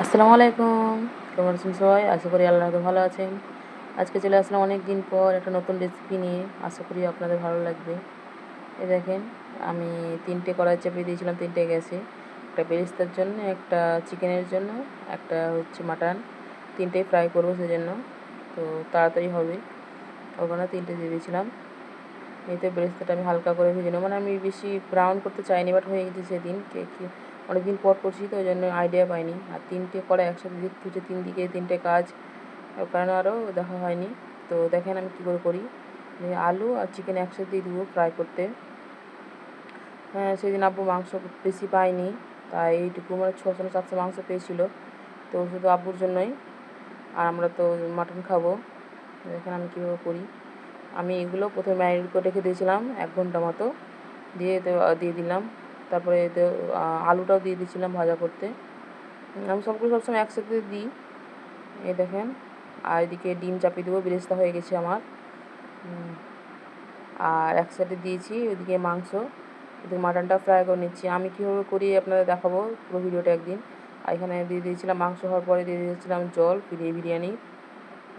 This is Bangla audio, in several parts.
আসসালামু আলাইকুম। কেমন আছেন সবাই? আশা করি আল্লাহর রহমতে ভালো আছেন। আজকে চলে আসলাম অনেক দিন পর একটা নতুন রেসিপি নিয়ে। আশা করি আপনাদের ভালো লাগবে। এই দেখেন, আমি ৩টে কড়াই চাপিয়ে দিয়েছিলাম ৩টে গ্যাসে। একটা বেরেস্তার জন্য, একটা চিকেনের জন্য, একটা হচ্ছে মাটন। ৩টেই ফ্রাই করব সেজন্য। তো তাড়াতাড়ি হবে। ওখানে ৩টে দিয়ে দিয়েছিলাম। এতে বেরেস্তাটা আমি হালকা করে ভেজে নেব। মানে আমি বেশি ব্রাউন করতে চাইনি, বাট হয়ে গেছে সেদিন অনেকদিন পর করছি, তো ওই জন্য আইডিয়া পাইনি। আর ৩টে কড়াই একসাথে দিতে হচ্ছে, 3 দিকে 3টে কাজ, ওই কারণে আরও দেখা হয়নি। তো দেখেন আমি কী করে করি। আলু আর চিকেন একসাথে দিয়ে দেবো ফ্রাই করতে। হ্যাঁ, সেদিন আব্বু মাংস বেশি পায়নি, তাই এইটুকু মানে 600-700 মাংস পেয়েছিল। তো শুধু আব্বুর জন্যই, আর আমরা তো মাটন খাবো। দেখেন আমি কীভাবে করি। আমি এগুলো প্রথমে ম্যারিনেট করে রেখে দিয়েছিলাম 1 ঘন্টা মতো, দিয়ে দিলাম। তারপরে এতে আলুটাও দিয়ে দিয়েছিলাম ভাজা করতে। আমি সবগুলো সবসময় একসাথে দিই। এই দেখেন, আর এদিকে ডিম চাপিয়ে দেবো, বেরেস্তা হয়ে গেছে আমার। আর এক সাইডে দিয়েছি ওইদিকে মাংস, এদিকে মাটনটা ফ্রাই করে নিচ্ছি। আমি কীভাবে করি আপনাদের দেখাবো পুরো ভিডিওটা একদিন। আর এখানে দিয়ে দিয়েছিলাম মাংস হওয়ার পরে দিয়ে দিয়েছিলাম জল বিরিয়ানি।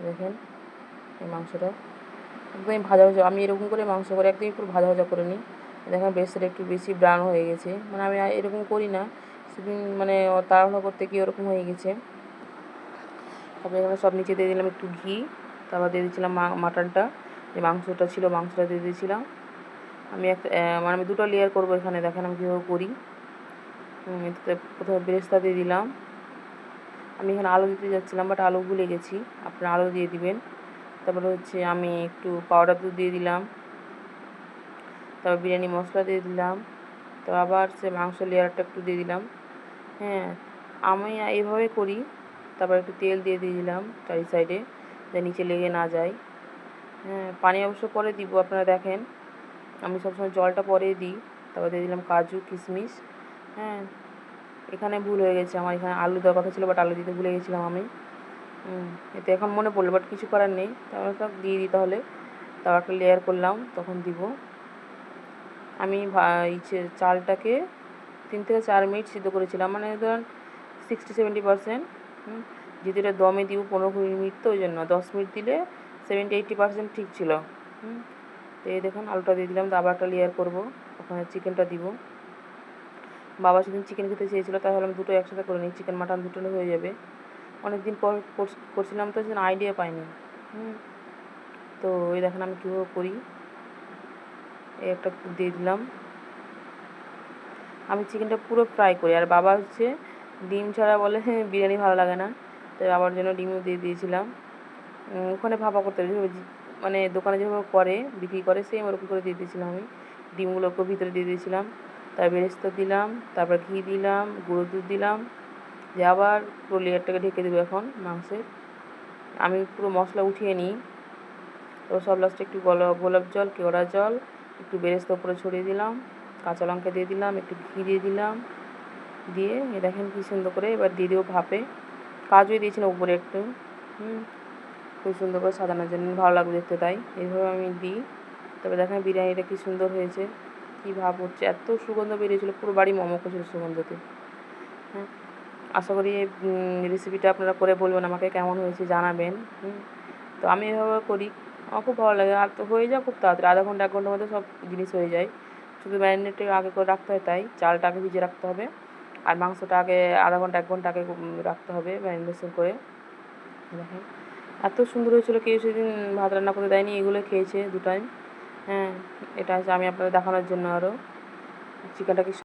দেখেন এই মাংসটা একদমই ভাজা ভাজা, আমি এরকম করে মাংস করে একদমই পুরো ভাজা ভাজা করে নিই। দেখেন বেরেস্তাটা একটু বেশি ব্রাউন হয়ে গেছে, মানে আমি এরকম করি না, সেদিন মানে তাড়াহুড়ো করতে গিয়ে ওরকম হয়ে গেছে। তারপরে এখানে সব নিচে দিয়ে দিলাম একটু ঘি। তারপর দিয়ে দিয়েছিলাম মাটনটা, যে মাংসটা ছিল মাংসটা দিয়ে দিয়েছিলাম। আমি মানে আমি 2টো লেয়ার করবো এখানে, দেখেন আমি কীভাবে করি। এটাতে প্রথমে বেরেস্তা দিয়ে দিলাম। আমি এখানে আলু দিতে যাচ্ছিলাম, বাট আলু ভুলে গেছি, আপনারা আলু দিয়ে দিবেন। তারপরে হচ্ছে আমি একটু পাউডার দুধ দিয়ে দিলাম। তারপর বিরিয়ানি মশলা দিয়ে দিলাম। তো আবার সে মাংস লেয়ারটা একটু দিয়ে দিলাম। হ্যাঁ, আমি এইভাবে করি। তারপর একটু তেল দিয়ে দিলাম চারি সাইডে, যা নিচে লেগে না যায়। হ্যাঁ, পানি অবশ্য পরে দিব, আপনারা দেখেন আমি সবসময় জলটা পরে দিই। তারপর দিয়ে দিলাম কাজু কিশমিশ। হ্যাঁ, এখানে ভুল হয়ে গেছে আমার, এখানে আলু দেওয়ার কথা ছিল, বাট আলু দিতে ভুলে গেছিলাম আমি। এতে এখন মনে পড়লো, বাট কিছু করার নেই, তারপর সব দিয়ে দিতে হলে। তারপর একটা লেয়ার করলাম, তখন দিব। আমি চালটাকে 3 থেকে 4 মিনিট সিদ্ধ করেছিলাম, মানে ধরেন 60-70%। যেহেতু এটা দমে দিব 15-20 মিনিট, তো ওই জন্য 10 মিনিট দিলে 70-80% ঠিক ছিল। তো এই দেখুন আলুটা দিয়ে দিলাম। তো আবার একটা লেয়ার করবো, ওখানে চিকেনটা দিব। বাবা সেদিন চিকেন খেতে চেয়েছিলো, তাই ভাবলাম দুটো একসাথে করে নিই, চিকেন মাটন দুটো হয়ে যাবে। অনেকদিন পর করছিলাম, তো সেদিন আইডিয়া পাইনি। তো এই দেখেন আমি কীভাবে করি। এই একটা দিয়ে দিলাম। আমি চিকেনটা পুরো ফ্রাই করি, আর বাবা হচ্ছে ডিম ছাড়া বলে বিরিয়ানি ভালো লাগে না, তাই বাবার জন্য ডিমও দিয়ে দিয়েছিলাম। ওখানে ভাপা করতে মানে দোকানে যেভাবে করে বিক্রি করে, সেম ওরকম করে দিয়ে দিয়েছিলাম আমি। ডিমগুলোকে ভিতরে দিয়ে দিয়েছিলাম। তারপর বেরেস্তা দিলাম, তারপর ঘি দিলাম, গুঁড়ো দুধ দিলাম, যে আবার পুরো লেয়ারটাকে ঢেকে দেবো এখন মাংসের। আমি পুরো মশলা উঠিয়ে নিই। তো সব লাস্টে একটু গোলাপ জল, কেওড়া জল, একটু বেরেস্তা উপরে ছড়িয়ে দিলাম, কাঁচা লঙ্কা দিয়ে দিলাম, একটু ঘি দিয়ে দিলাম। দিয়ে দেখেন কী সুন্দর করে এবার দিয়ে দেবো ভাপে। কাজুই দিয়েছিলাম উপরে একটু, খুব সুন্দর করে সাজানোর জন্য, ভালো লাগবে দেখতে, তাই এইভাবে আমি দিই। তবে দেখেন বিরিয়ানিটা কী সুন্দর হয়েছে, কী ভাব হচ্ছে, এত সুগন্ধ বেরিয়েছিলো, পুরো বাড়ি মমো করছিল সুগন্ধতে। আশা করি এই রেসিপিটা আপনারা করে বলবেন আমাকে কেমন হয়েছে, জানাবেন। তো আমি এভাবে করি, আমার খুব ভালো লাগে। আর তো হয়ে যায় খুব তাড়াতাড়ি, আধা ঘন্টা 1 ঘন্টার মধ্যে সব জিনিস হয়ে যায়। শুধু ম্যারিনেটটা আগে করে রাখতে হয়, তাই চালটা আগে ভিজিয়ে রাখতে হবে, আর মাংসটা আগে আধা ঘন্টা 1 ঘন্টা আগে রাখতে হবে ম্যারিনেশন করে। দেখেন এত সুন্দর হয়েছিলো, কেউ সেদিন ভাত রান্না করে দেয়নি, এগুলো খেয়েছে 2 টাইম। হ্যাঁ, এটা হচ্ছে আমি আপনাদের দেখানোর জন্য, আরও চিকেনটা কি